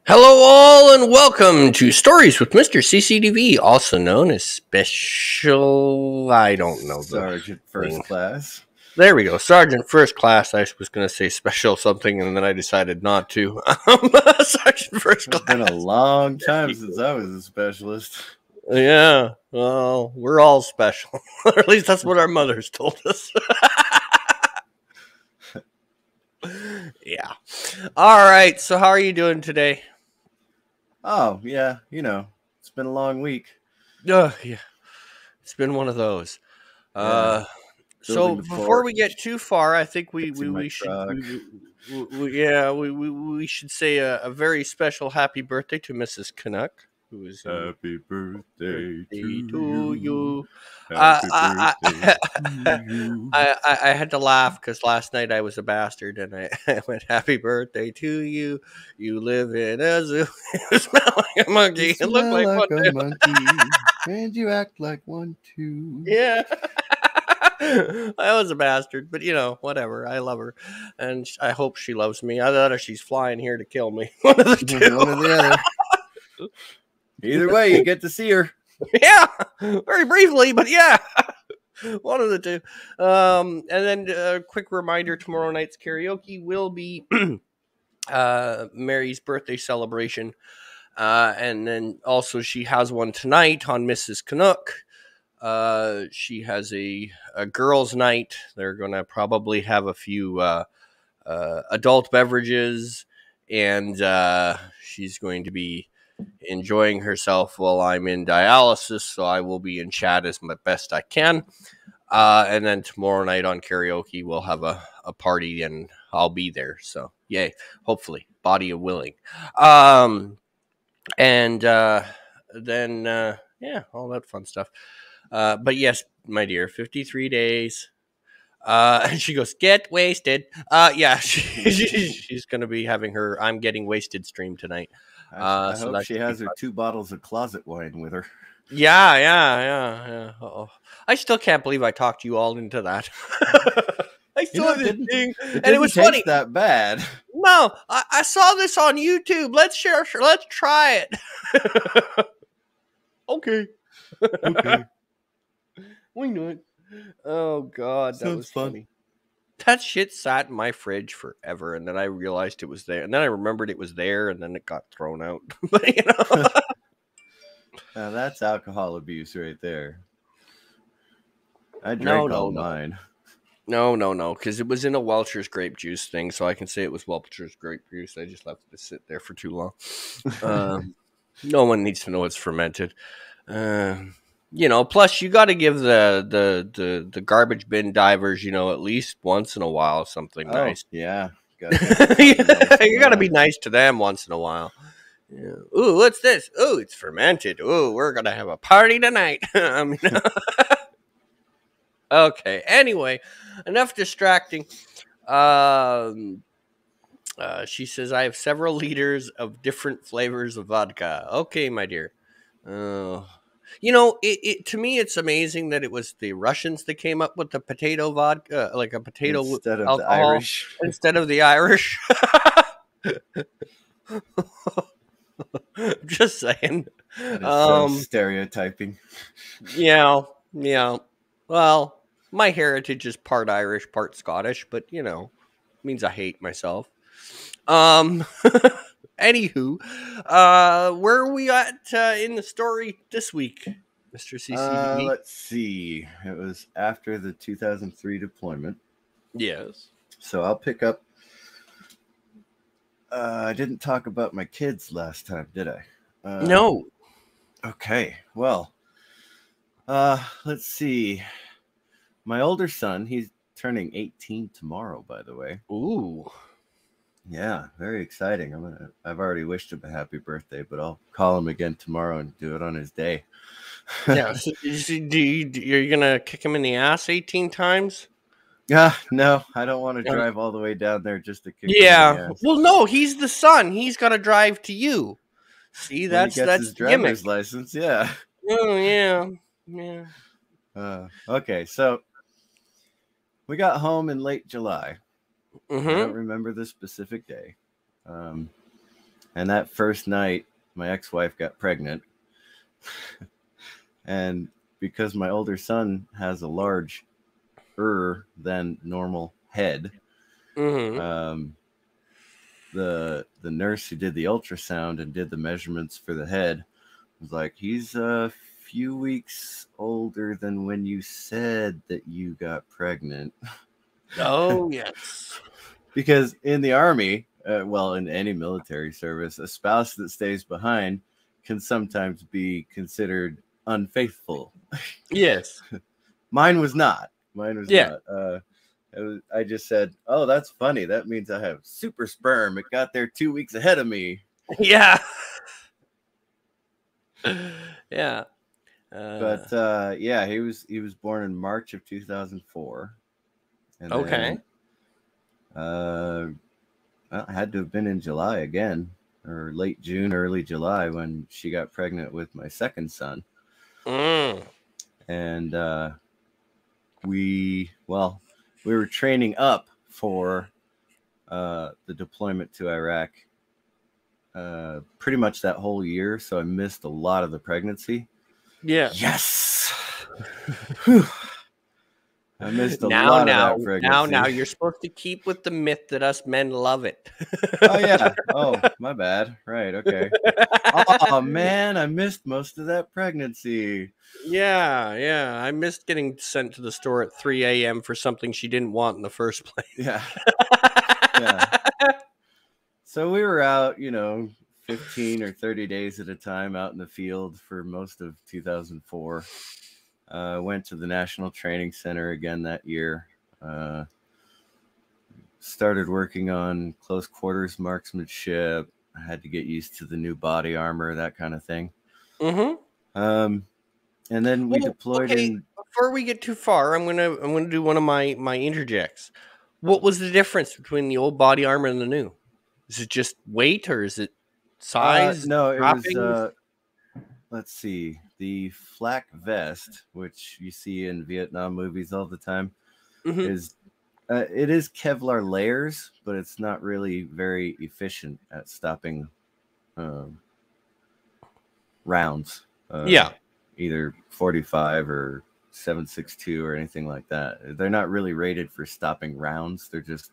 Hello, all, and welcome to Stories with Mr. CCDV, also known as Special. I don't know the Sergeant First thing. Class. There we go, Sergeant First Class. I was going to say special something, and then I decided not to. Sergeant First It's Class. been a long time since I was a specialist. Yeah, well, we're all special, or at least that's what our mothers told us. Yeah. All right. So, how are you doing today? Oh, yeah, it's been a long week. Yeah, it's been one of those. Yeah, So building the before fort, we get too far, I think we we, fixing my we should truck. we should say a very special happy birthday to Mrs. Canuck, who is in Happy birthday birthday to to you. Happy birthday to you. I had to laugh because last night I was a bastard and I went happy birthday to you. You live in a zoo. You smell like a monkey. You You look smell like like one. a monkey, and you act like one too. Yeah. I was a bastard, but whatever. I love her, and I hope she loves me. Either she's flying here to kill me. One of the two. One or the other. Either way, you get to see her. Yeah, very briefly, but yeah, one of the two. And then a quick reminder: tomorrow night's karaoke will be Mary's birthday celebration, and then also she has one tonight on Mrs. Canuck. She has a girls' night. They're gonna probably have a few adult beverages, and she's going to be enjoying herself while I'm in dialysis. So I will be in chat as best I can. And then tomorrow night on karaoke, we'll have a party, and I'll be there. So yay! Hopefully, body of willing. And then yeah, all that fun stuff. But yes, my dear, 53 days. And she goes, get wasted. Yeah, she's going to be having her I'm Getting Wasted stream tonight. I So hope that she should be has her fun. 2 bottles of closet wine with her. Yeah. Uh-oh. I still can't believe I talked you all into that. I saw this thing, It and it was funny. that bad. No, I saw this on YouTube. Let's try it. Okay. Okay. Why not? Oh God, that Sounds was fun. funny. That shit sat in my fridge forever, and then I realized it was there, and then I remembered it was there, and then it got thrown out. But Now that's alcohol abuse right there. I no, drank all mine. no, because it was in a Welch's grape juice thing, so I can say it was Welch's grape juice. I just left it to sit there for too long. No one needs to know it's fermented. Plus you got to give the garbage bin divers, at least once in a while something nice. Yeah. You got to be nice to them once in a while. Yeah. Ooh, what's this? Ooh, it's fermented. Ooh, we're gonna have a party tonight. Okay. Anyway, enough distracting. She says I have several liters of different flavors of vodka. Okay, my dear. To me, it's amazing that it was the Russians that came up with the potato vodka, like a potato instead of alcohol, the Irish. instead of the Irish. Just saying. So stereotyping. Yeah. Well, my heritage is part Irish, part Scottish, but means I hate myself. Anywho, where are we at in the story this week, Mr. CCDV? Let's see. It was after the 2003 deployment. Yes. So I'll pick up. I didn't talk about my kids last time, did I? No. Okay. Well, let's see. My older son, he's turning 18 tomorrow, by the way. Ooh. Yeah, very exciting. I've already wished him a happy birthday, but I'll call him again tomorrow and do it on his day. Yeah. So you're gonna kick him in the ass 18 times? No, I don't want to drive all the way down there just to kick him in the ass. Well, no, he's the son. He's got to drive to you. See, that's his driver's gimmick. license. Yeah. Oh yeah. Okay, so we got home in late July. Mm-hmm. I don't remember the specific day. And that first night, my ex-wife got pregnant. And because my older son has a larger than normal head, Mm-hmm. the nurse who did the ultrasound and did the measurements for the head was like, he's a few weeks older than when you said that you got pregnant. Oh, yes. Because in the Army, well, in any military service, a spouse that stays behind can sometimes be considered unfaithful. Yes. Mine was not. Mine was Yeah. not. I just said, "Oh, that's funny. That means I have super sperm. It got there 2 weeks ahead of me." Yeah. Yeah. But yeah, he was born in March of 2004, and Okay. then well, it had to have been in July again, or late June, early July, when she got pregnant with my second son. Mm. And we were training up for the deployment to Iraq pretty much that whole year, so I missed a lot of the pregnancy. Yeah. Yes. Whew. I missed a lot of that pregnancy. You're supposed to keep with the myth that us men love it. Oh yeah. Oh, my bad. Right. Okay. Oh man, I missed most of that pregnancy. Yeah, yeah. I missed getting sent to the store at 3 a.m. for something she didn't want in the first place. Yeah. Yeah. So we were out, 15 or 30 days at a time out in the field for most of 2004. Went to the National Training Center again that year. Started working on close quarters marksmanship. I had to get used to the new body armor, that kind of thing. Mm-hmm. And then we deployed in. Before we get too far, I'm gonna do one of my interjects. What was the difference between the old body armor and the new? Is it just weight or is it size? No, it was. Droppings? Let's see, the flak vest, which you see in Vietnam movies all the time, Mm-hmm. is it is Kevlar layers, but it's not really very efficient at stopping rounds. Yeah. Either 45 or 7.62 or anything like that. They're not really rated for stopping rounds. They're just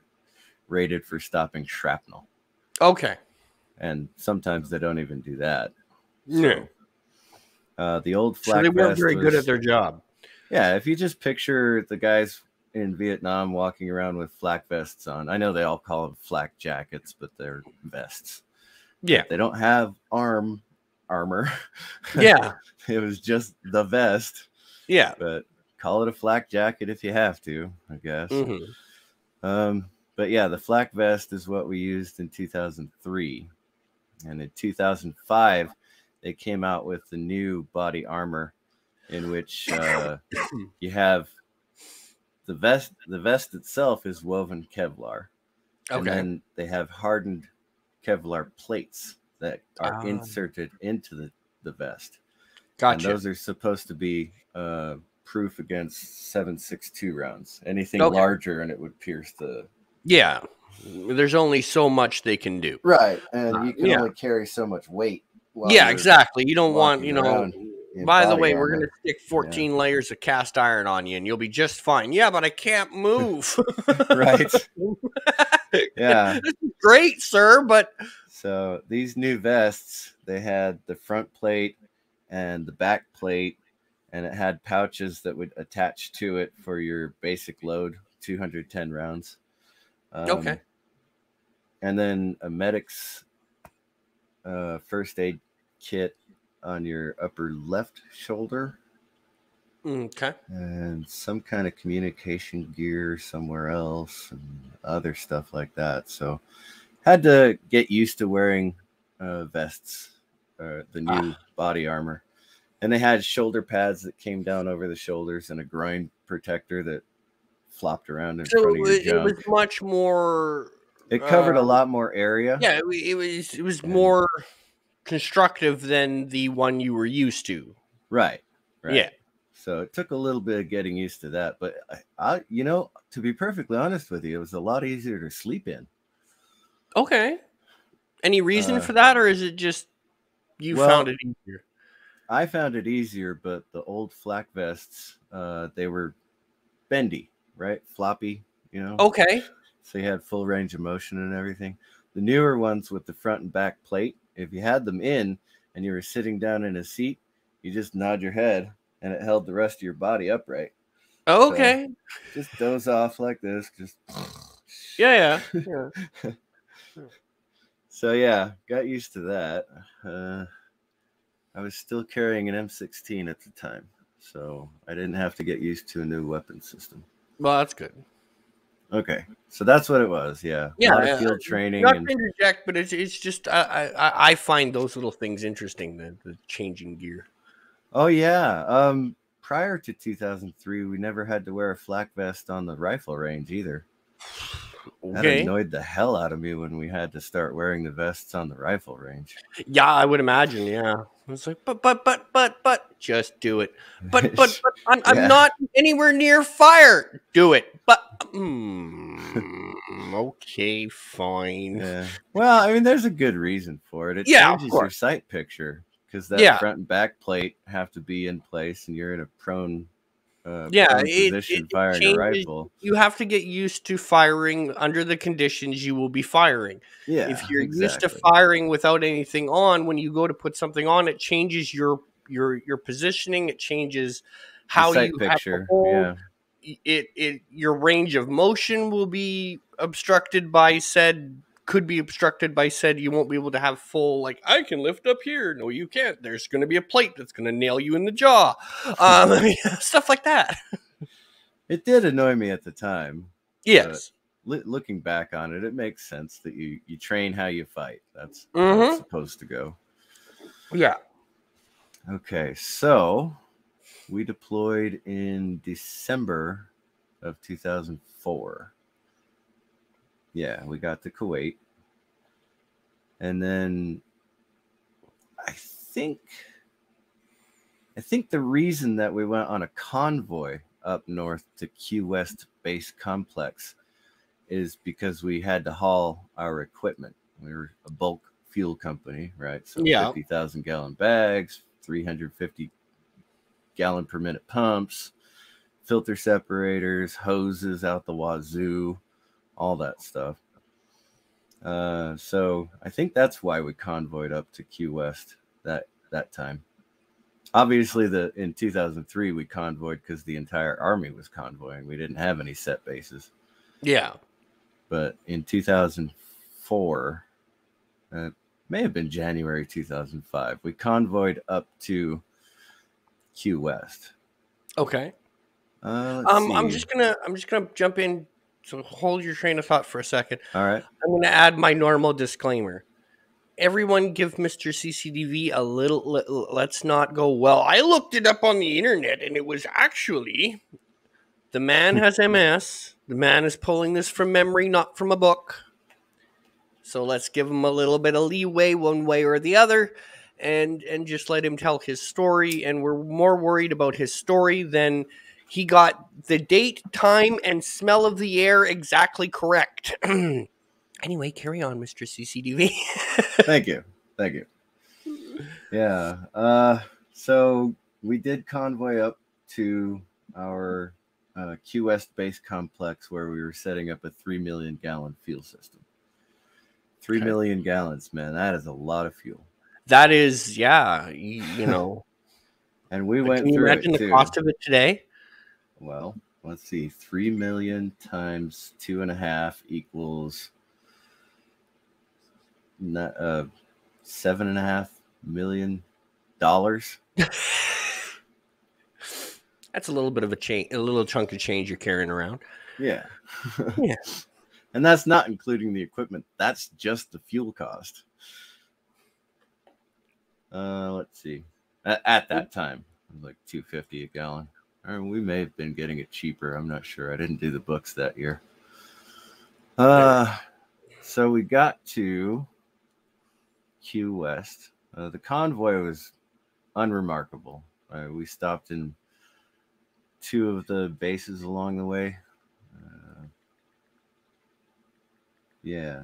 rated for stopping shrapnel. Okay. And sometimes they don't even do that. Yeah. The old So flak they weren't vest very good was- at their job. Yeah, if you just picture the guys in Vietnam walking around with flak vests on, I know they all call them flak jackets, but they're vests. Yeah. But they don't have armor. Yeah. It was just the vest. Yeah. But call it a flak jacket if you have to, I guess. Mm-hmm. But yeah, the flak vest is what we used in 2003. And in 2005, they came out with the new body armor in which you have the vest. The vest itself is woven Kevlar. And Okay. then they have hardened Kevlar plates that are inserted into the vest. Gotcha. And those are supposed to be proof against 7.62 rounds. Anything larger and it would pierce the... Yeah. There's only so much they can do. Right. And you can only carry so much weight. Yeah, exactly. You don't want, by the way, armor. we're going to stick 14 layers of cast iron on you and you'll be just fine. Yeah, but I can't move. Right. Yeah. This is great, sir, but... So these new vests, they had the front plate and the back plate, and it had pouches that would attach to it for your basic load, 210 rounds. Okay. And then a medic's first aid kit on your upper left shoulder. Okay. And some kind of communication gear somewhere else and other stuff like that. So had to get used to wearing vests, the new body armor. And they had shoulder pads that came down over the shoulders and a groin protector that flopped around in front of your junk. It was much more... It covered a lot more area. Yeah, it was more constructive than the one you were used to. Right. Yeah. So it took a little bit of getting used to that. But, to be perfectly honest with you, it was a lot easier to sleep in. Okay. Any reason Uh, for that, or is it just you found well, it easier? I found it easier, but the old flak vests, they were bendy, right? Floppy, you know? Okay. So you had full range of motion and everything. The newer ones with the front and back plate, if you had them in and you were sitting down in a seat, you just nod your head and it held the rest of your body upright. So Okay. just doze off like this. Just Yeah. Yeah. so yeah, got used to that. I was still carrying an M16 at the time, so I didn't have to get used to a new weapon system. Well, that's good. Okay, so that's what it was. Yeah, a Yeah. lot of field training Not and to interject, but it's just I find those little things interesting. The changing gear. oh yeah. Prior to 2003, we never had to wear a flak vest on the rifle range either. That Okay. annoyed the hell out of me when we had to start wearing the vests on the rifle range. Yeah, I would imagine. Yeah. It's like, but, just do it. But, I'm Yeah. not anywhere near fire. Do it. But, okay, fine. Yeah. Well, I mean, there's a good reason for it. It Yeah, of changes your course. sight picture because that Yeah, front and back plate have to be in place, and you're in a yeah. prone position It firing a changes. rifle. You have to get used to firing under the conditions you will be firing. If Yeah, you're used to exactly. firing without anything on, when you go to put something on, it changes your positioning. It changes The how sight you have to picture. hold. Yeah. It your range of motion will be obstructed by said could be obstructed by said you won't be able to have full like I can lift up here. No, you can't. There's going to be a plate that's going to nail you in the jaw. Stuff like that. It did annoy me at the time, but Yes. looking back on it, it makes sense that you train how you fight. That's how it's Mm-hmm. supposed to go. Yeah. Okay, so we deployed in December of 2004. Yeah, we got to Kuwait. And then I think I think the reason that we went on a convoy up north to Q West Base Complex is because we had to haul our equipment. We were a bulk fuel company, right? So Yeah. 50,000 gallon bags, 350 gallon per minute pumps, filter separators, hoses out the wazoo, all that stuff. So I think that's why we convoyed up to Q West that time. Obviously, in 2003 we convoyed because the entire army was convoying. We didn't have any set bases. Yeah. But in 2004, may have been January 2005, we convoyed up to Q West. Okay. Let's I'm see. just gonna jump in. So hold your train of thought for a second. All right. I'm gonna add my normal disclaimer. Everyone give Mr. CCDV a little, let's not go, well, I looked it up on the internet and it was actually the man has MS. The man is pulling this from memory, not from a book. So let's give him a little bit of leeway one way or the other and just let him tell his story. And we're more worried about his story than he got the date, time, and smell of the air exactly correct. Anyway, carry on, Mr. CCDV. Thank you. Thank you. Yeah. So we did convoy up to our Q West base complex where we were setting up a 3 million gallon fuel system. 3 Okay. million gallons, man. That is a lot of fuel. That is, yeah, you know. And we Can went you through imagine it the too. cost of it today? Well, let's see. 3 million times 2.5 equals $7.5 million. That's a little bit of a little chunk of change you're carrying around. Yeah. Yeah. And that's not including the equipment. That's just the fuel cost. Let's see. At that time, it was like $2.50 a gallon. Or we may have been getting it cheaper. I'm not sure. I didn't do the books that year. So we got to Q West. The convoy was unremarkable. We stopped in 2 of the bases along the way. Yeah.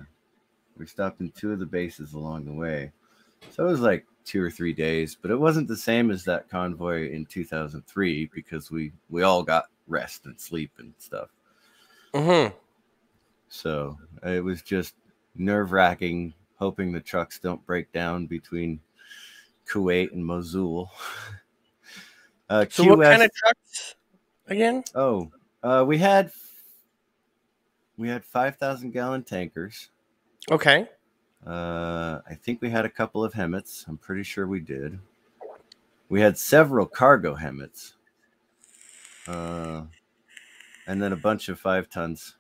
We stopped in 2 of the bases along the way. So it was like 2 or 3 days, but it wasn't the same as that convoy in 2003 because we all got rest and sleep and stuff. Mm-hmm. So it was just nerve-wracking, hoping the trucks don't break down between Kuwait and Mosul. So Q what kind of West. trucks again? Oh, we had 5,000-gallon tankers. Okay. I think we had a couple of Hemmets. I'm pretty sure we did. We had several cargo Hemmets. And then a bunch of 5 tons.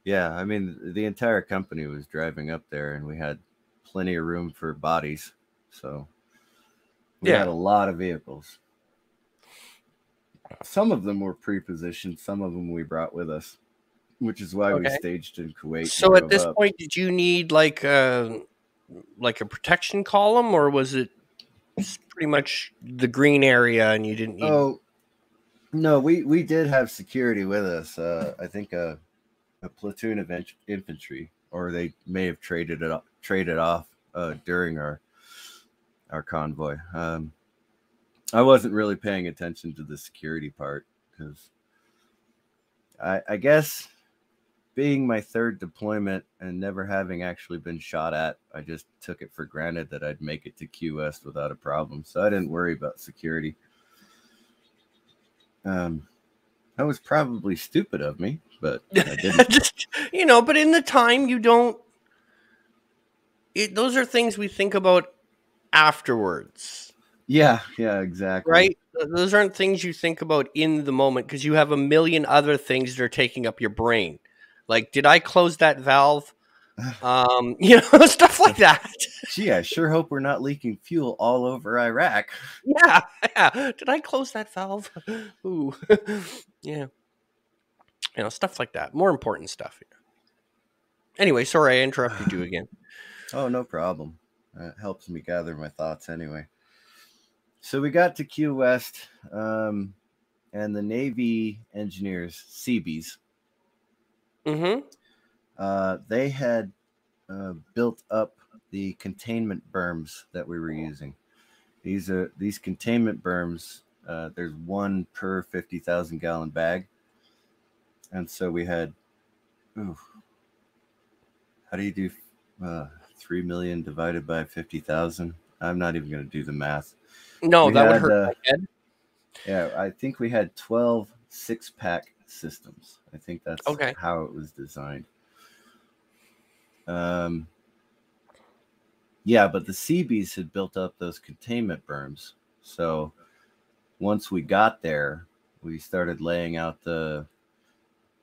Yeah, I mean, the entire company was driving up there, and we had plenty of room for bodies. So we had Yeah. a lot of vehicles. Some of them were pre-positioned. Some of them we brought with us, which is why we Okay. staged in Kuwait and So at drove this up. point, did you need like a protection column, or was it pretty much the green area and you didn't need? Oh no, we did have security with us. I think a platoon of infantry, or they may have traded off during our convoy. I wasn't really paying attention to the security part because I guess being my third deployment and never having actually been shot at, I just took it for granted that I'd make it to Q West without a problem. So I didn't worry about security. That was probably stupid of me, but I didn't. Just but in the time you don't. Those are things we think about afterwards, Yeah, exactly. right? Those aren't things you think about in the moment because you have a million other things that are taking up your brain. Like, did I close that valve? Stuff like that. Gee, I sure hope we're not leaking fuel all over Iraq. Yeah, yeah. Did I close that valve? Ooh, yeah. Stuff like that. More important stuff. Anyway, sorry I interrupted you again. Oh, no problem. It helps me gather my thoughts anyway. So we got to Q West, and the Navy engineers, Seabees, Mm-hmm. they had built up the containment berms that we were using. These containment berms. There's one per 50,000-gallon bag, and so we had. Ooh, how do you do 3 million divided by 50,000? I'm not even going to do the math. No, We that would had, hurt my head. yeah, I think we had 12 6-pack systems. I think that's Okay. how it was designed. Um, yeah, but the Seabees had built up those containment berms. So once we got there, we started laying out the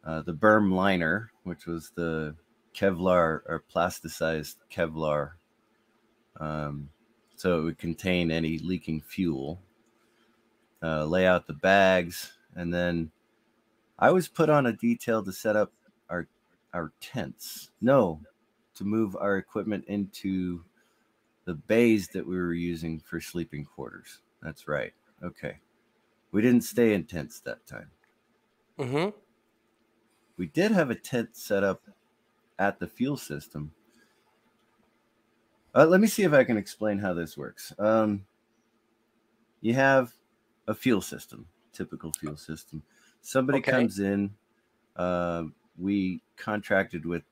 berm liner, which was the Kevlar or plasticized Kevlar, so it would contain any leaking fuel. Lay out the bags, and then I was put on a detail to set up our tents. No, to move our equipment into the bays that we were using for sleeping quarters. That's right. Okay. We didn't stay in tents that time. Mm-hmm. We did have a tent set up at the fuel system. Let me see if I can explain how this works. You have a fuel system, typical fuel system. Somebody Okay. comes in. We contracted with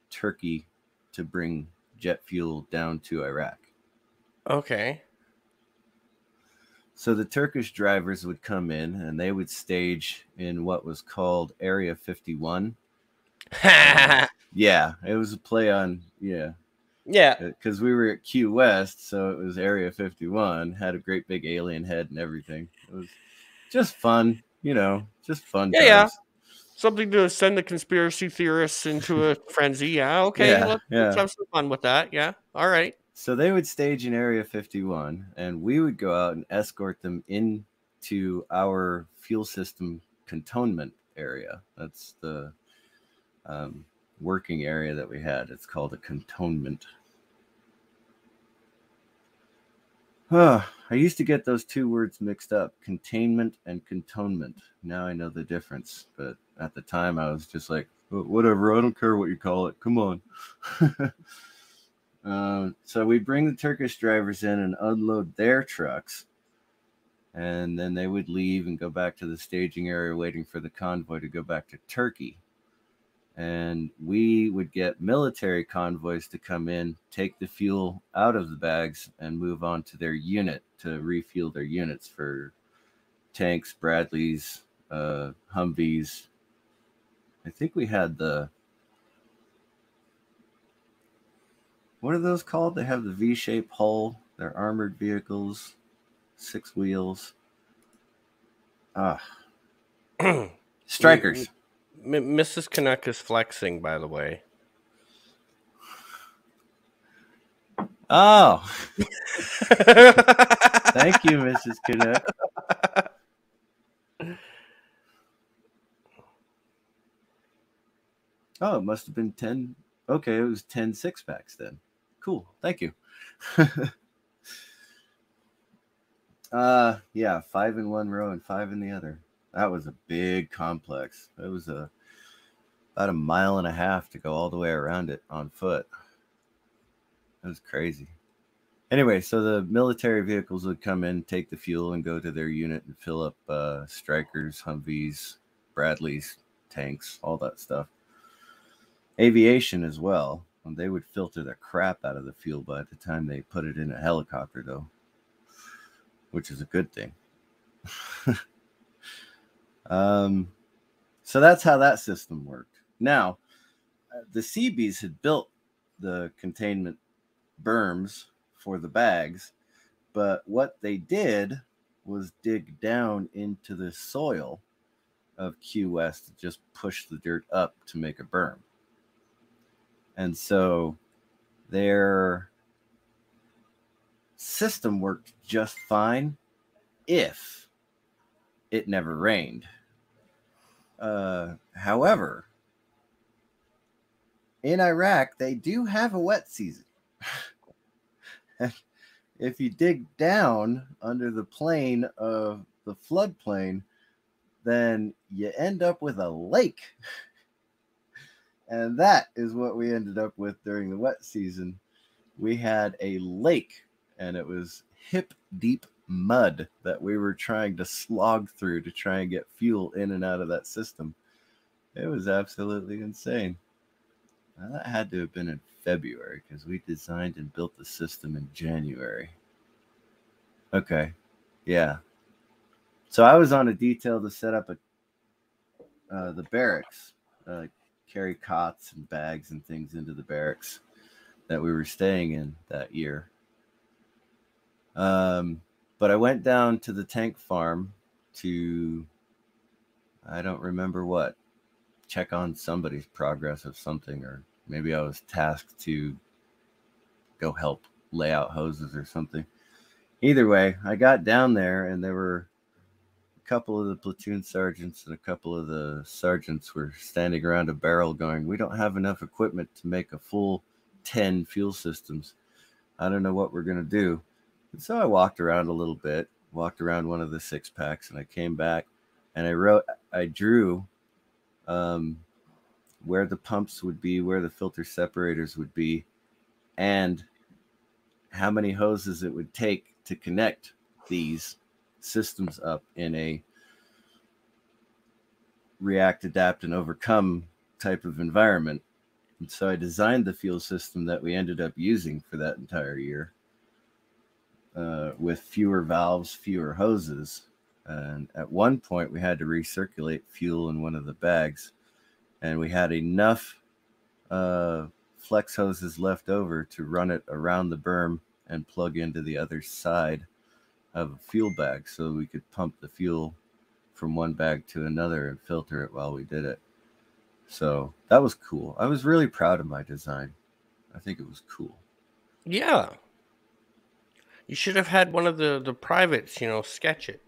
Turkey to bring jet fuel down to Iraq. Okay. So the Turkish drivers would come in and they would stage in what was called Area 51. Yeah, it was a play on, yeah, Yeah. because we were at Q West, so it was Area 51, had a great big alien head and everything. It was just fun, just fun Yeah, yeah. times. Something to send the conspiracy theorists into a frenzy. Yeah, okay. Yeah, Let's yeah. have some fun with that. Yeah. All right. So they would stage in Area 51, and we would go out and escort them into our fuel system cantonment area. That's the working area that we had. It's called a cantonment. Huh. I used to get those two words mixed up, containment and cantonment. Now I know the difference, but at the time I was just like, whatever, I don't care what you call it. Come on. So we bring the Turkish drivers in and unload their trucks, and then they would leave and go back to the staging area waiting for the convoy to go back to Turkey. And we would get military convoys to come in, take the fuel out of the bags, and move on to their unit to refuel their units for tanks, Bradleys, Humvees. I think we had what are those called? They have the V-shaped hull. They're armored vehicles, 6 wheels. Strikers. Mrs. Canuck is flexing, by the way. Oh. Thank you, Mrs. Canuck. Oh, it must have been 10. Okay, it was 10 6-packs then. Cool. Thank you. Yeah, 5 in one row and 5 in the other. That was a big complex. It was about 1.5 miles to go all the way around it on foot. It was crazy. Anyway, so the military vehicles would come in, take the fuel, and go to their unit and fill up Strikers, Humvees, Bradleys, tanks, all that stuff. Aviation as well. And they would filter the crap out of the fuel by the time they put it in a helicopter, though, which is a good thing. So that's how that system worked. Now, the Seabees had built the containment berms for the bags, but what they did was dig down into the soil of Q West to just push the dirt up to make a berm. And so their system worked just fine if it never rained. However, in Iraq, they do have a wet season. If you dig down under the plane of the floodplain, then you end up with a lake. And that is what we ended up with during the wet season. We had a lake, and it was hip deep mud that we were trying to slog through to try and get fuel in and out of that system. It was absolutely insane. Now, that had to have been in February because we designed and built the system in January. Okay, yeah. So I was on a detail to set up the barracks, carry cots and bags and things into the barracks that we were staying in that year. But I went down to the tank farm to, I don't remember what, check on somebody's progress of something, or maybe I was tasked to go help lay out hoses or something. Either way, I got down there and there were a couple of the platoon sergeants and a couple of the sergeants were standing around a barrel going, "We don't have enough equipment to make a full 10 fuel systems. I don't know what we're going to do." And so I walked around a little bit, walked around one of the 6-packs, and I came back and I drew where the pumps would be, where the filter separators would be, and how many hoses it would take to connect these systems up in a react, adapt, and overcome type of environment. And so I designed the fuel system that we ended up using for that entire year, with fewer valves, fewer hoses. And at one point we had to recirculate fuel in one of the bags, and we had enough flex hoses left over to run it around the berm and plug into the other side of a fuel bag so we could pump the fuel from one bag to another and filter it while we did it. So that was cool. I was really proud of my design. I think it was cool. Yeah. You should have had one of the privates, sketch it.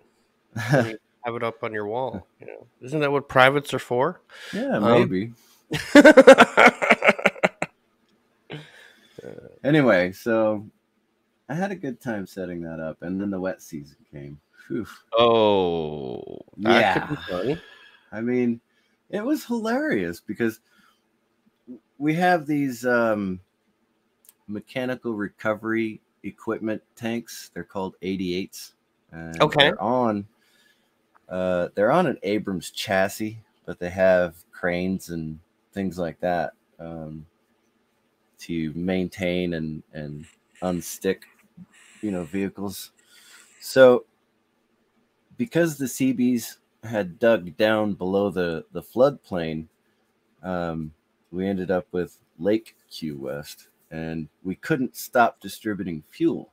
And you have it up on your wall. Isn't that what privates are for? Yeah, maybe. Anyway, so I had a good time setting that up, and then the wet season came. Whew. Oh, that could be Yeah, fun. I mean, it was hilarious because we have these mechanical recovery equipment tanks. They're called 88s, and Okay. they're on an Abrams chassis, but they have cranes and things like that to maintain and unstick, vehicles. So because the CBs had dug down below the floodplain, um, we ended up with Lake Q West, and we couldn't stop distributing fuel.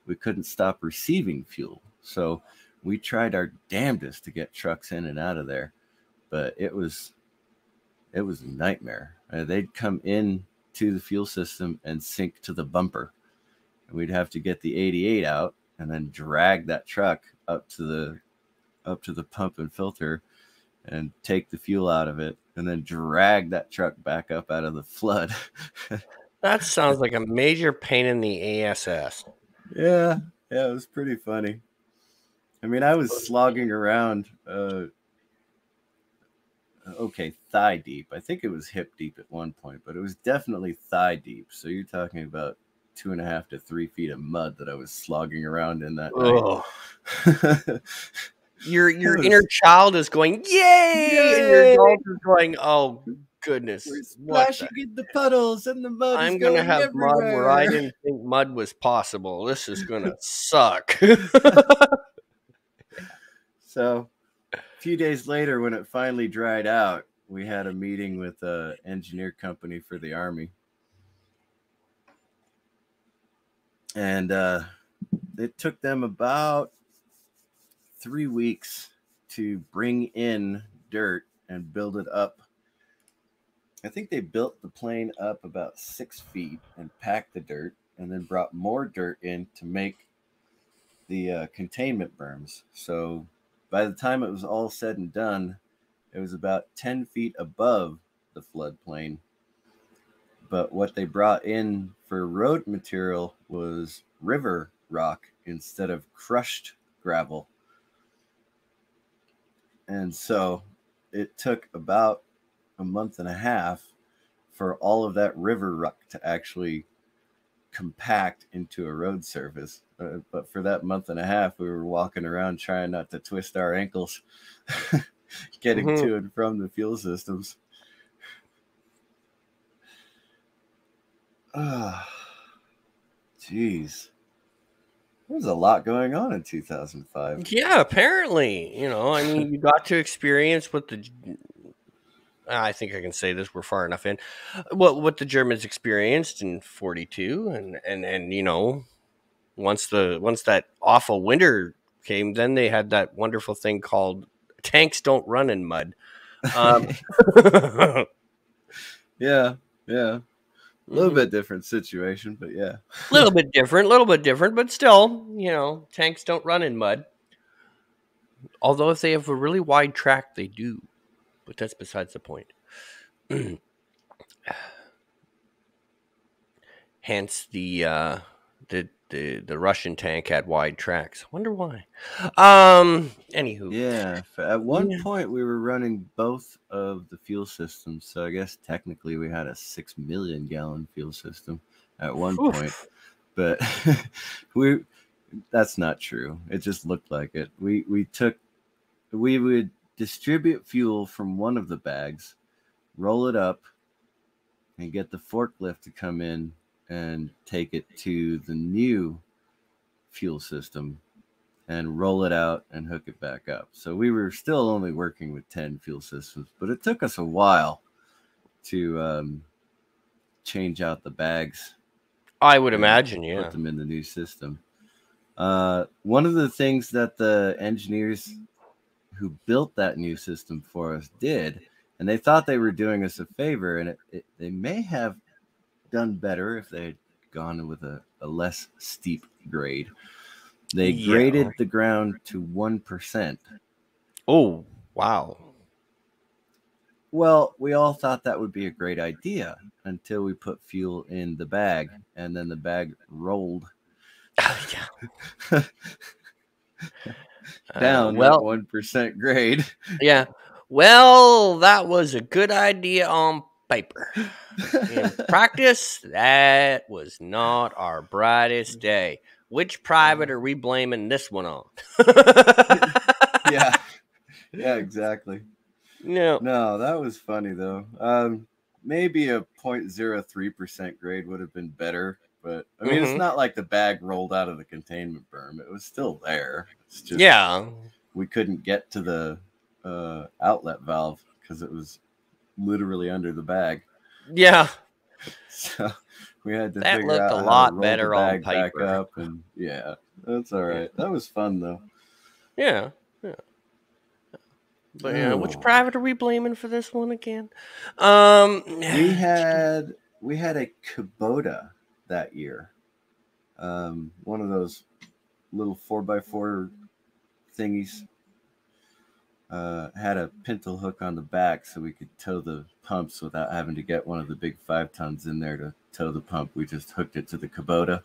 We couldn't stop receiving fuel. So we tried our damnedest to get trucks in and out of there, but it was a nightmare. They'd come in to the fuel system and sink to the bumper, and we'd have to get the 88 out and then drag that truck up to the pump and filter and take the fuel out of it, and then drag that truck back up out of the flood. That sounds like a major pain in the ass. Yeah, yeah, it was pretty funny. I mean, I was slogging around, okay, thigh deep. I think it was hip deep at one point, but it was definitely thigh deep. So you're talking about 2.5 to 3 feet of mud that I was slogging around in that night. Oh, It your inner was, child is going, yay! And your yay! adult is going, oh, goodness, We're what the splashing in the puddles, and the mud is I'm gonna going have mud where I everywhere. didn't think mud was possible. This is gonna suck. So a few days later, when it finally dried out, we had a meeting with an engineer company for the Army. And it took them about 3 weeks to bring in dirt and build it up. I think they built the plane up about 6 feet and packed the dirt, and then brought more dirt in to make the containment berms. So by the time it was all said and done, it was about 10 feet above the floodplain. But what they brought in for road material was river rock instead of crushed gravel. And so it took about a month and a half for all of that river rock to actually compact into a road surface. But for that month and a half, we were walking around trying not to twist our ankles, getting Mhm. to and from the fuel systems. Ah, jeez. There was a lot going on in 2005. Yeah, apparently, I mean, you got to experience what I think I can say this. We're far enough in. What the Germans experienced in 42, and once that awful winter came, then they had that wonderful thing called tanks don't run in mud. Um, Yeah, yeah. A little mhm. bit different situation, but yeah. Little bit different, but still, tanks don't run in mud. Although if they have a really wide track, they do. But that's besides the point. Hence the Russian tank had wide tracks. Wonder why. Anywho, Yeah, at one yeah. point we were running both of the fuel systems, so I guess technically we had a 6 million gallon fuel system at one point. Oof. But we that's not true. It just looked like it. We would distribute fuel from one of the bags, roll it up, and get the forklift to come in and take it to the new fuel system and roll it out and hook it back up. So we were still only working with 10 fuel systems, but it took us a while to change out the bags I would and imagine, put yeah. them in the new system. One of the things that the engineers who built that new system for us did, and they thought they were doing us a favor, and they may have done better if they had gone with a less steep grade. They Yeah. graded the ground to 1%. Oh, wow. Well, we all thought that would be a great idea until we put fuel in the bag, and then the bag rolled Yeah. Down that Well, 1% grade. yeah. Well, that was a good idea on paper. In practice, that was not our brightest day. Which private are we blaming this one on? Yeah, yeah, exactly. No. No, that was funny though. Maybe a 0.03% grade would have been better, but I mean, it's Mm-hmm. not like the bag rolled out of the containment berm. It was still there. It's just Yeah. we couldn't get to the outlet valve because it was literally under the bag. Yeah. So we had to That figure looked a out how to lot roll the better on bag back paper. up, and yeah, that's all Yeah. right. That was fun though. Yeah. Yeah. But yeah, which Oh, private are we blaming for this one again? we had we had a Kubota that year. One of those little 4x4 thingies. Had a pintle hook on the back so we could tow the pumps without having to get one of the big 5 tons in there to tow the pump. We just hooked it to the Kubota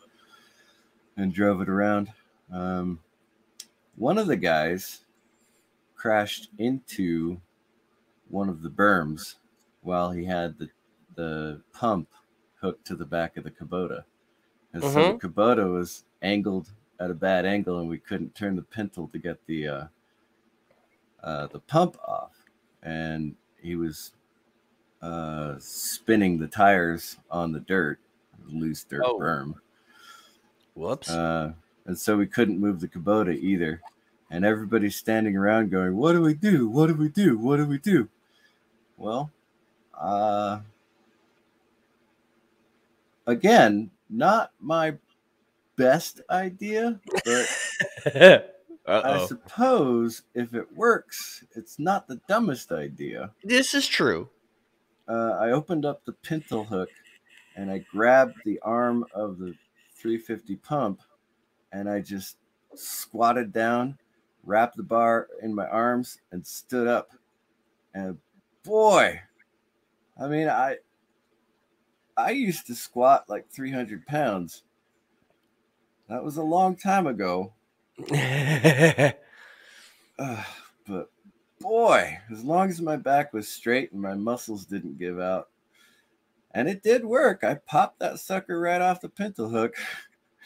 and drove it around. One of the guys crashed into one of the berms while he had the pump hooked to the back of the Kubota. And so the Mm-hmm. Kubota was angled at a bad angle, and we couldn't turn the pintle to get the pump off. And he was spinning the tires on the dirt, loose dirt Oh, berm. whoops. And so we couldn't move the Kubota either. And everybody's standing around going, "What do we do? What do we do? What do we do?" Well, again, not my best idea, but I Uh-oh. suppose if it works, it's not the dumbest idea. This is true. I opened up the pintle hook and I grabbed the arm of the 350 pump and I just squatted down, wrapped the bar in my arms, and stood up. And boy, I mean, I used to squat like 300 pounds. That was a long time ago. But boy, as long as my back was straight and my muscles didn't give out, and it did work. I popped that sucker right off the pintle hook,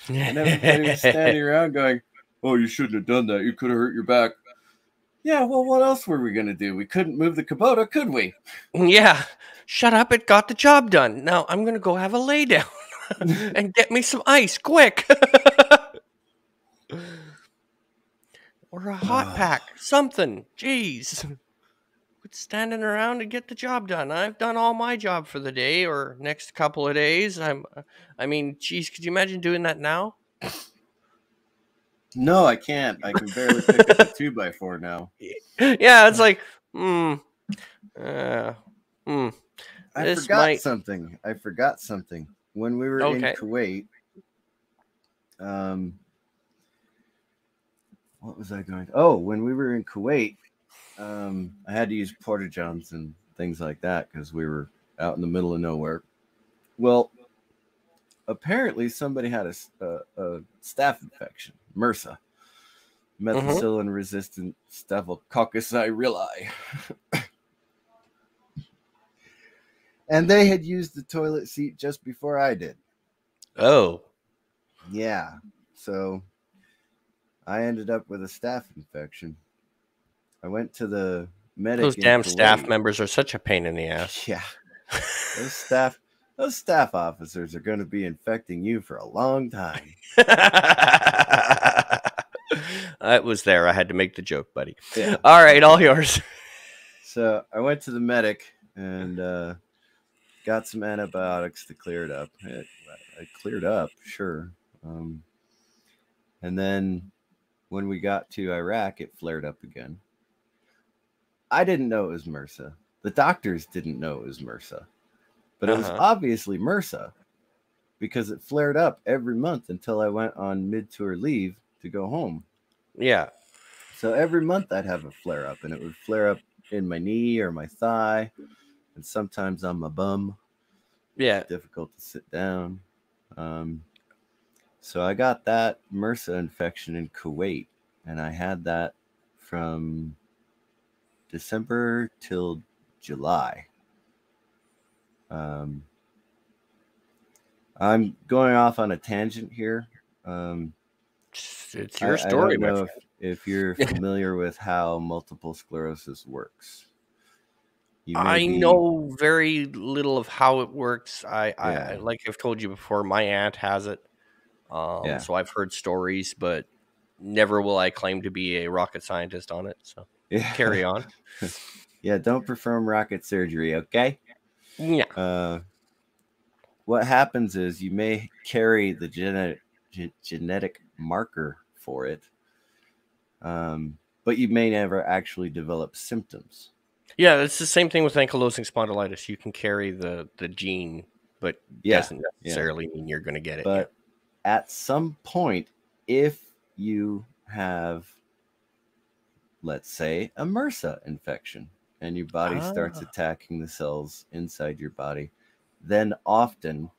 and everybody was standing around going, "Oh, you shouldn't have done that. You could have hurt your back." Yeah, well, what else were we going to do? We couldn't move the Kubota, could we? Yeah. Shut up. It got the job done. Now I'm going to go have a lay down and get me some ice quick. Or a hot pack. Something. Jeez. Quit standing around and get the job done. I've done all my job for the day or next couple of days. I mean, geez, could you imagine doing that now? No, I can't. I can barely pick up a 2x4 now. Yeah, it's like, uh, hmm. I This forgot might. something. When we were in Okay. Kuwait, what was I going to? Oh, when we were in Kuwait, I had to use porta johns and things like that because we were out in the middle of nowhere. Well, apparently somebody had a staph infection, MRSA, Mm-hmm. methicillin-resistant Staphylococcus aureus, and they had used the toilet seat just before I did. Oh. Yeah, so I ended up with a staph infection. I went to the Those medic in damn staff Kuwait. members are such a pain in the ass. Yeah, those staff officers are going to be infecting you for a long time. I was there. I had to make the joke, buddy. Yeah. All right, all yours. So I went to the medic and got some antibiotics to clear it up. It cleared up, sure. And then when we got to Iraq, it flared up again. I didn't know it was MRSA. The doctors didn't know it was MRSA. But it was obviously MRSA because it flared up every month until I went on mid-tour leave to go home. Yeah. So every month I'd have a flare up, and it would flare up in my knee or my thigh, and sometimes on my bum. Yeah. Difficult to sit down. So I got that MRSA infection in Kuwait, and I had that from December till July. Um, I'm going off on a tangent here. Um, It's your I story, don't my know friend. if you're familiar with how multiple sclerosis works. You may I be, know very little of how it works. yeah, Like I've told you before, my aunt has it. yeah, So I've heard stories, but never will I claim to be a rocket scientist on it. So yeah, carry on. yeah. Don't perform rocket surgery, okay? Yeah. Uh, what happens is you may carry the genetic marker for it, but you may never actually develop symptoms. Yeah, it's the same thing with ankylosing spondylitis. You can carry the gene, but Yeah, doesn't yeah. necessarily mean you're going to get it. Yeah. But at some point, if you have, let's say, a MRSA infection and your body starts Ah, attacking the cells inside your body, then often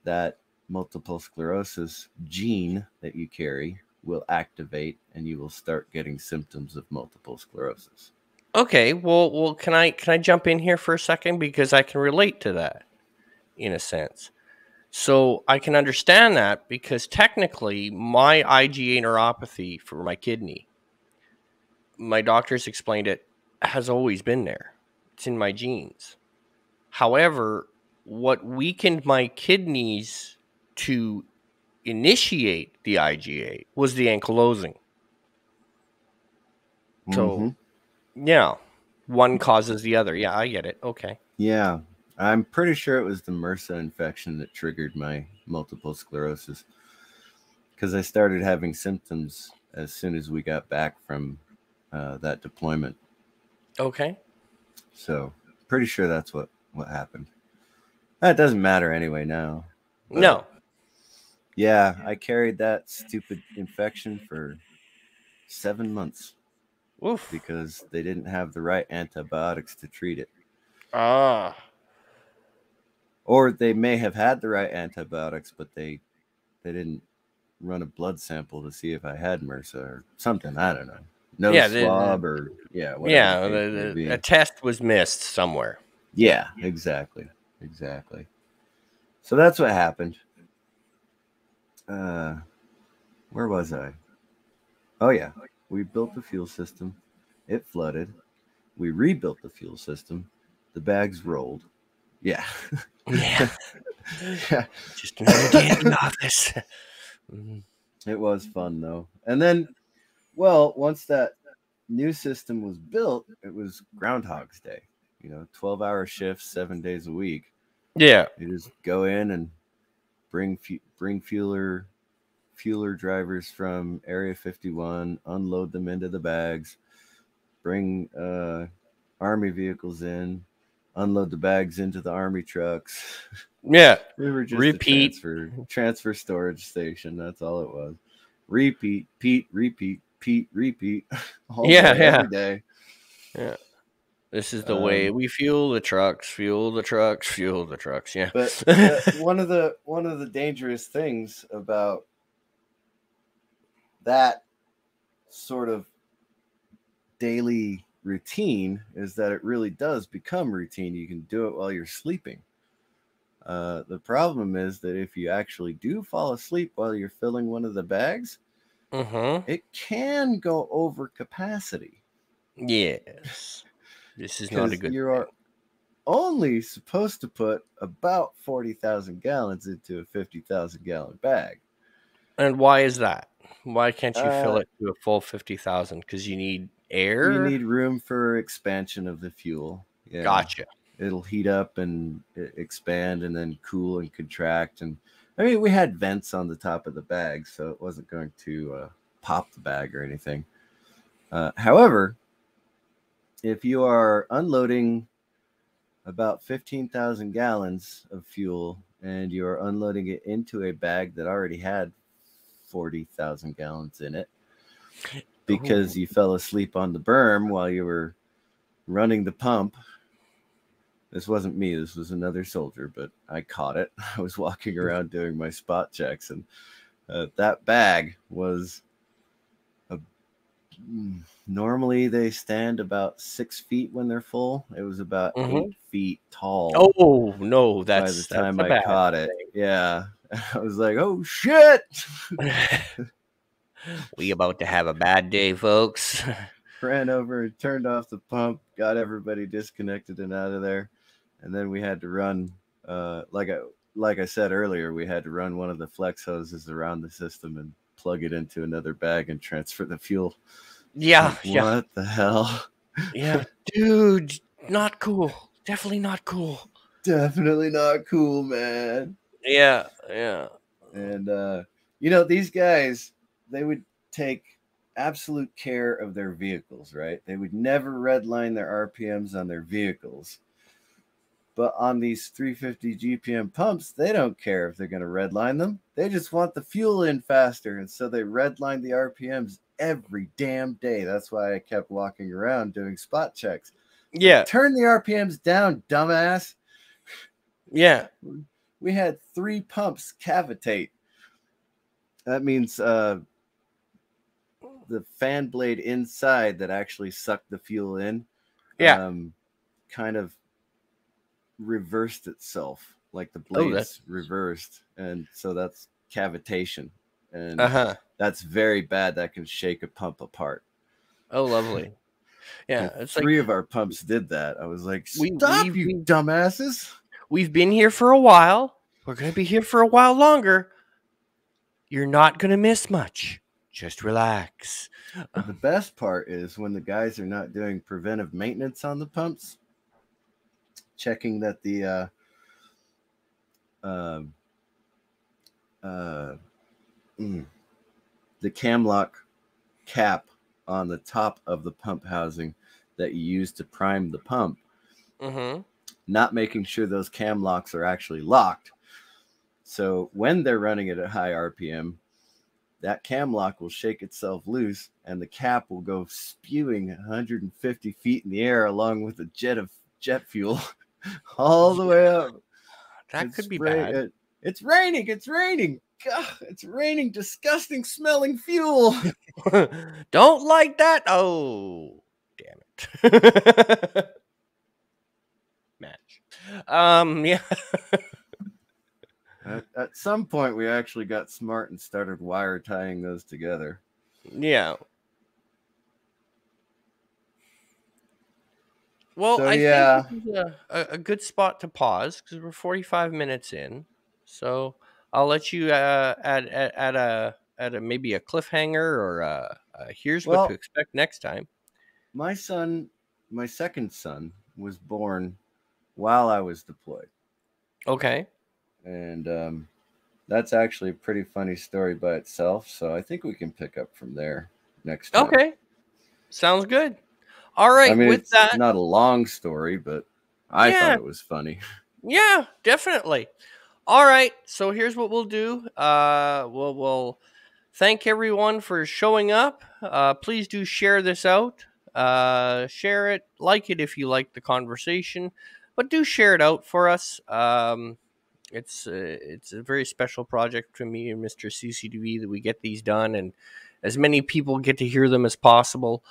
that multiple sclerosis gene that you carry will activate and you will start getting symptoms of multiple sclerosis. okay. Well, can I jump in here for a second because I can relate to that in a sense. So I can understand that because technically my IgA neuropathy for my kidney, my doctors explained it has always been there. It's in my genes. However, what weakened my kidneys to initiate the IgA was the ankylosing. Mm-hmm. So, yeah, one causes the other. Yeah, I get it. Okay. Yeah, I'm pretty sure it was the MRSA infection that triggered my multiple sclerosis because I started having symptoms as soon as we got back from that deployment. Okay. So pretty sure that's what happened. That doesn't matter anyway now. But No. yeah, I carried that stupid infection for 7 months Oof. because they didn't have the right antibiotics to treat it. Ah. Or they may have had the right antibiotics, but they didn't run a blood sample to see if I had MRSA or something. I don't know. Nose Yeah. swab or yeah, whatever the Yeah. case may A be. test was missed somewhere. Yeah, exactly. Exactly. So that's what happened. Uh, where was I? Oh, yeah. We built the fuel system. It flooded. We rebuilt the fuel system. The bags rolled. Yeah. Yeah. Yeah. Just another day at the office. Mhm. It was fun, though. And then, well, once that new system was built, it was Groundhog's Day. 12-hour shifts, 7 days a week. Yeah. You just go in and bring fueler drivers from Area 51, unload them into the bags, bring army vehicles in, unload the bags into the army trucks. Yeah. We were just a Repeat. transfer storage station. That's all it was. Repeat, repeat, all Yeah. day, Yeah. every day. Yeah. This is the way Um, we fuel the trucks, fuel the trucks, fuel the trucks. Yeah. but one of the dangerous things about that sort of daily routine is that it really does become routine. You can do it while you're sleeping. The problem is that if you actually do fall asleep while you're filling one of the bags, Mm-hmm. it can go over capacity Yes. This is not a because good you thing. are only supposed to put about 40,000 gallons into a 50,000 gallon bag. And why is that? Why can't you fill Uh, it to a full 50,000? Because you need you air? need room for expansion of the fuel. Yeah. Gotcha. It'll heat up and expand and then cool and contract. And I mean, we had vents on the top of the bag, so it wasn't going to pop the bag or anything. However, if you are unloading about 15,000 gallons of fuel and you are unloading it into a bag that already had 40,000 gallons in it because Oh, you fell asleep on the berm while you were running the pump. This wasn't me, this was another soldier, but I caught it. I was walking around doing my spot checks and That bag was a, normally they stand about 6 feet when they're full. It was about Mm-hmm. 8 feet tall Oh no, by the that's time a I bad caught it. Yeah. I was like, oh shit. thing. We about to have a bad day, folks. Ran over and turned off the pump, got everybody disconnected and out of there. And then we had to run, like I said earlier, we had to run one of the flex hoses around the system and plug it into another bag and transfer the fuel. It's Yeah, like, yeah, what the hell? yeah, dude, not cool. Definitely not cool. Definitely not cool, man. Yeah, yeah, And these guys, they would take absolute care of their vehicles, right? They would never redline their RPMs on their vehicles. But on these 350 GPM pumps, they don't care if they're going to redline them. They just want the fuel in faster. And so they redline the RPMs every damn day. That's why I kept walking around doing spot checks. It's like, yeah, turn the RPMs down, dumbass. yeah. We had 3 pumps cavitate. That means the fan blade inside that actually sucked the fuel in Yeah. kind of reversed itself, like the Oh, that. blades reversed, and so that's cavitation, and Uh-huh. that's very bad. That can shake a pump apart. Oh, lovely. Yeah, And it's like 3 of our pumps did that. I was like, we stop, you dumbasses. we've been here for a while. We're gonna be here for a while longer. You're not gonna miss much. Just relax. The best part is when the guys are not doing preventive maintenance on the pumps, checking that uh, uh, the cam lock cap on the top of the pump housing that you use to prime the pump, Mm-hmm. not making sure those cam locks are actually locked. So when they're running at a high RPM, that cam lock will shake itself loose and the cap will go spewing 150 feet in the air along with a jet of jet fuel all the way up. That could be bad. It's raining. It's raining. God, it's raining disgusting smelling fuel. Don't like that. Oh, damn it. Match. Yeah. At some point, we actually got smart and started wire tying those together. Yeah. Well, So I think yeah, this is a good spot to pause because we're 45 minutes in. So I'll let you add a maybe a cliffhanger or here's what to well, expect next time. my son, my second son, was born while I was deployed, Okay. and that's actually a pretty funny story by itself. So I think we can pick up from there next time. Okay. Sounds good. All I right. mean, With it's that, not a long story, but I thought yeah, it was funny. yeah, definitely. All right. So here's what we'll do. We'll thank everyone for showing up. Please do share this out. Share it, like it if you like the conversation, but do share it out for us. It's a very special project for me and Mr. CCDV that we get these done, and as many people get to hear them as possible.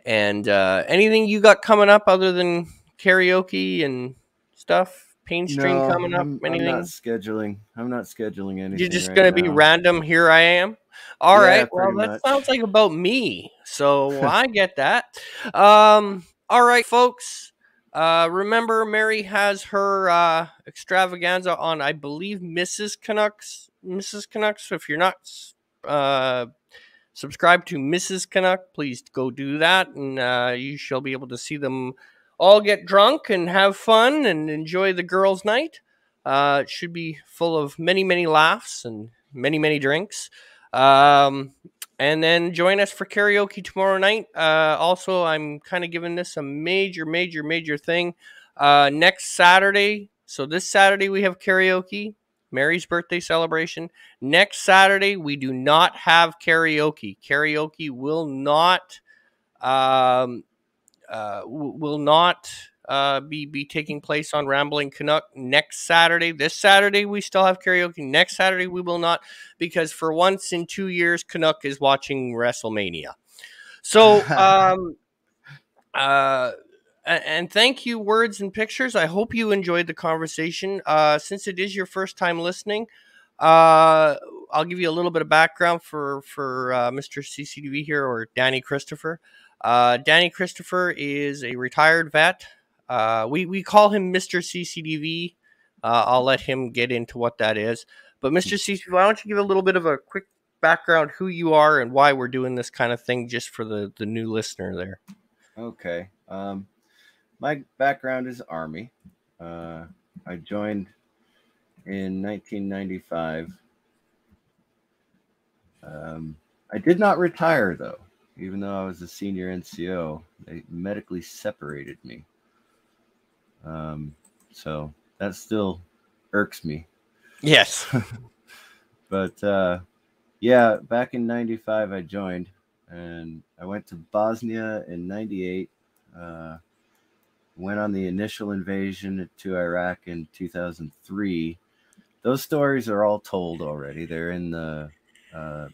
And anything you got coming up other than karaoke and stuff? Pain Stream No, coming up? I'm not Anything? scheduling. I'm not scheduling You're anything just right gonna be now. random. Here I am. All Yeah, right. Well, pretty that much. sounds like about me. So I get that. All right, folks. Remember, Mary has her extravaganza on, I believe, Mrs. Canucks. Mrs. Canucks. If you're not uh, subscribe to Mrs. Canuck, please go do that, and you shall be able to see them all get drunk and have fun and enjoy the girls' night. It should be full of many, many laughs and many, many drinks. Um, and then join us for karaoke tomorrow night. Also, I'm kind of giving this a major, major, major thing. Next Saturday, so this Saturday we have karaoke, Mary's birthday celebration. Next Saturday, we do not have karaoke. Karaoke will not be taking place on Rambling Canuck next Saturday. This Saturday we still have karaoke. Next Saturday we will not, because for once in 2 years Canuck is watching WrestleMania. So uh and thank you, Words and Pictures. I hope you enjoyed the conversation. Since it is your first time listening, I'll give you a little bit of background for Mr CCDV here, or Danny Christopher. Danny Christopher is a retired vet. We call him Mr CCDV. I'll let him get into what that is. But Mr CCDV, why don't you give a little bit of a quick background, who you are and why we're doing this kind of thing, just for the new listener there. Okay. My background is Army. I joined in 1995. I did not retire, though. Even though I was a senior NCO, they medically separated me. So that still irks me. Yes. But yeah, back in 95, I joined, and I went to Bosnia in 98. Went on the initial invasion to Iraq in 2003. Those stories are all told already. They're in the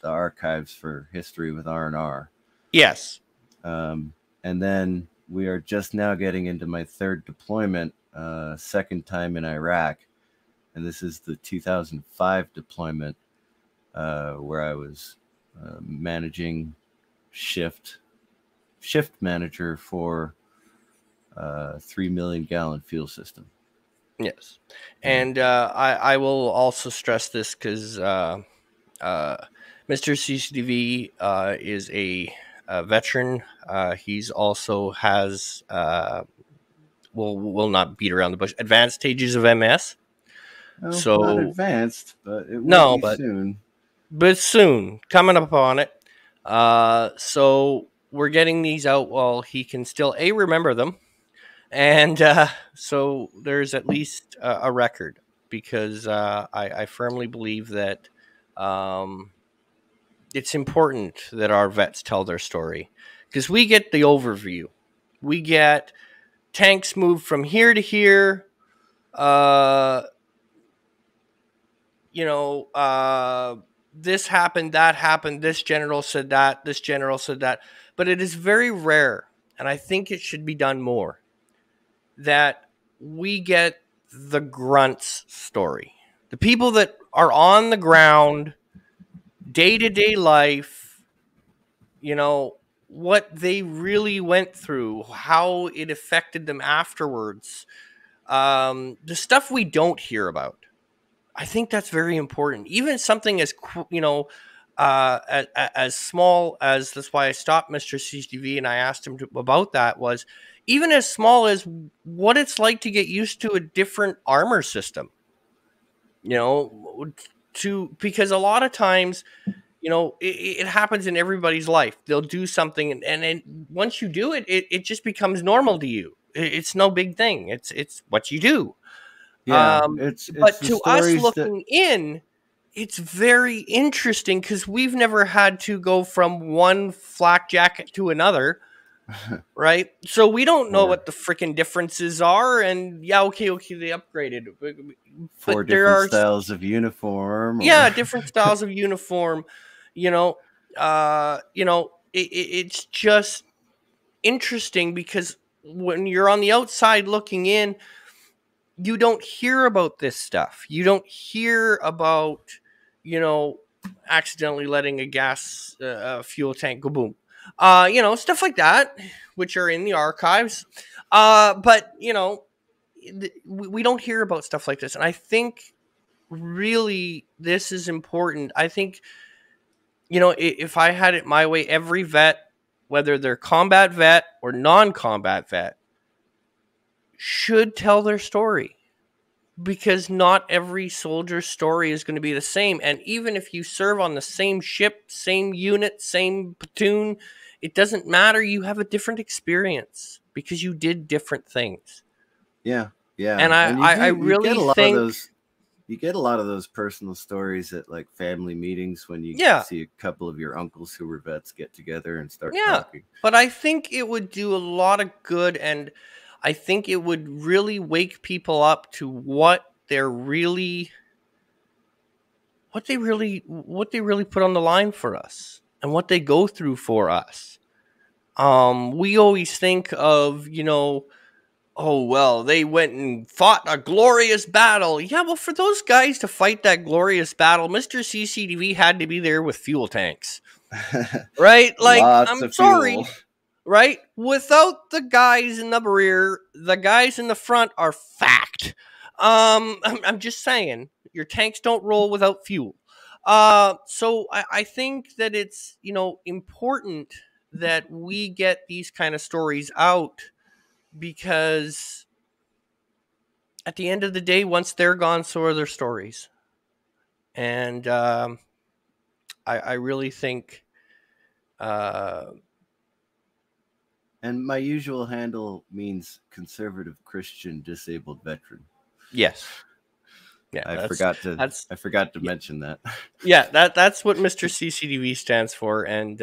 archives for History with R&R. Yes. And then we are just now getting into my third deployment, second time in Iraq. And this is the 2005 deployment, where I was managing shift manager for 3 million gallon fuel system. Yes. And I will also stress this because Mr. CCDV is a veteran. He's also has, will not beat around the bush, advanced stages of MS. Well, so not advanced, but it will no, be but soon. But soon, coming up on it. So we're getting these out while he can still remember them, and so there's at least a record, because I firmly believe that it's important that our vets tell their story, because we get the overview. We get tanks moved from here to here. This happened, that happened, this general said that, this general said that. But it is very rare, and I think it should be done more, that we get the grunts story. The people that are on the ground, day-to-day life, what they really went through, how it affected them afterwards. The stuff we don't hear about. I think that's very important. Even something as as small as, that's why I stopped Mr. CCTV and I asked him about that, was even as small as what it's like to get used to a different armor system. Because a lot of times, it happens in everybody's life. They'll do something, and once you do it, it just becomes normal to you. It's no big thing. It's what you do. Yeah, it's But the to us stories looking in, it's very interesting, because we've never had to go from one flak jacket to another, right? So we don't know what the freaking differences are. And yeah, okay, they upgraded, four but there different are styles of uniform. different styles of uniform. It's just interesting, because when you're on the outside looking in, you don't hear about this stuff. You don't hear about, accidentally letting a gas fuel tank go boom. Stuff like that, which are in the archives. But we don't hear about stuff like this. And I think really this is important. I think, if I had it my way, every vet, whether they're combat vet or non-combat vet, should tell their story, because not every soldier's story is going to be the same. And even if you serve on the same ship, same unit, same platoon, it doesn't matter. You have a different experience because you did different things. Yeah. And I really think you get a lot of those personal stories at like family meetings when you see a couple of your uncles who were vets get together and start talking. But I think it would do a lot of good. And I think it would really wake people up to what they really put on the line for us and what they go through for us. We always think of, oh, well, they went and fought a glorious battle. Yeah, well, for those guys to fight that glorious battle, Mr. CCDV had to be there with fuel tanks, right? Like, Lots I'm of fuel. sorry, right? Without the guys in the rear, the guys in the front are fact. I'm just saying, your tanks don't roll without fuel. So I think that it's, important that we get these kind of stories out, because at the end of the day, once they're gone, so are their stories. And I really think And my usual handle means conservative Christian disabled veteran. yes. Yeah, I forgot to yeah, mention that. yeah, that's what Mr. CCDV stands for. And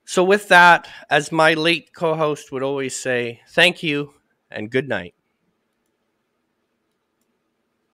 so with that, as my late co-host would always say, thank you and good night.